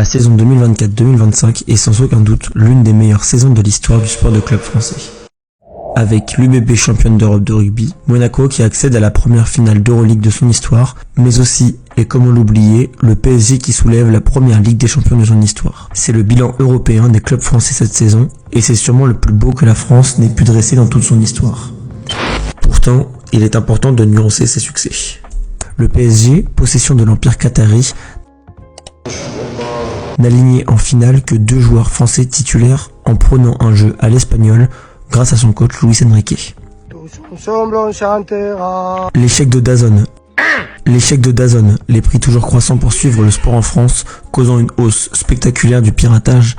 La saison 2024-2025 est sans aucun doute l'une des meilleures saisons de l'histoire du sport de club français. Avec l'UBB championne d'Europe de rugby, Monaco qui accède à la première finale d'Euroleague de son histoire, mais aussi, et comment l'oublier, le PSG qui soulève la première Ligue des champions de son histoire. C'est le bilan européen des clubs français cette saison, et c'est sûrement le plus beau que la France n'ait pu dresser dans toute son histoire. Pourtant, il est important de nuancer ses succès. Le PSG, possession de l'Empire qatari, n'aligné en finale que 2 joueurs français titulaires en prenant un jeu à l'espagnol grâce à son coach Luis Enrique. L'échec de DAZN, les prix toujours croissants pour suivre le sport en France, causant une hausse spectaculaire du piratage,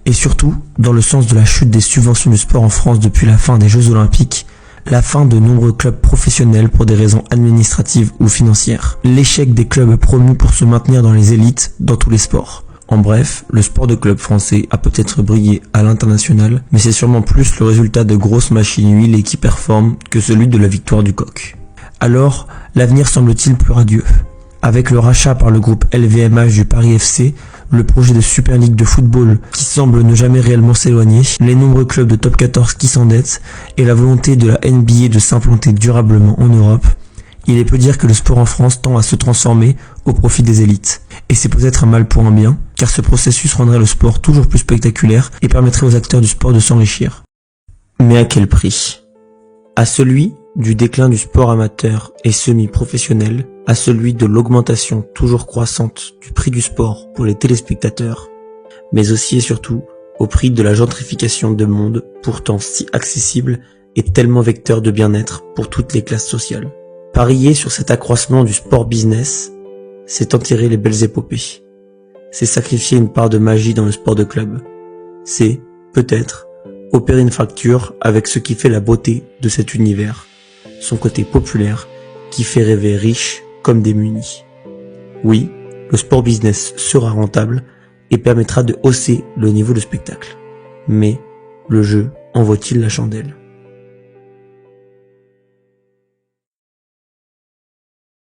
et surtout, dans le sens de la chute des subventions du sport en France depuis la fin des Jeux Olympiques, la fin de nombreux clubs professionnels pour des raisons administratives ou financières, l'échec des clubs promus pour se maintenir dans les élites dans tous les sports. En bref, le sport de club français a peut-être brillé à l'international, mais c'est sûrement plus le résultat de grosses machines huilées qui performent que celui de la victoire du coq. Alors, l'avenir semble-t-il plus radieux. Avec le rachat par le groupe LVMH du Paris FC, le projet de Super League de football qui semble ne jamais réellement s'éloigner, les nombreux clubs de top 14 qui s'endettent et la volonté de la NBA de s'implanter durablement en Europe, il est peu dire que le sport en France tend à se transformer au profit des élites. Et c'est peut-être un mal pour un bien, car ce processus rendrait le sport toujours plus spectaculaire et permettrait aux acteurs du sport de s'enrichir. Mais à quel prix? À celui du déclin du sport amateur et semi-professionnel, à celui de l'augmentation toujours croissante du prix du sport pour les téléspectateurs, mais aussi et surtout au prix de la gentrification de mondes pourtant si accessible et tellement vecteur de bien-être pour toutes les classes sociales. Parier sur cet accroissement du sport business, c'est enterrer les belles épopées. C'est sacrifier une part de magie dans le sport de club. C'est, peut-être, opérer une fracture avec ce qui fait la beauté de cet univers, son côté populaire qui fait rêver riches comme démunis. Oui, le sport business sera rentable et permettra de hausser le niveau de spectacle. Mais le jeu en vaut-il la chandelle ?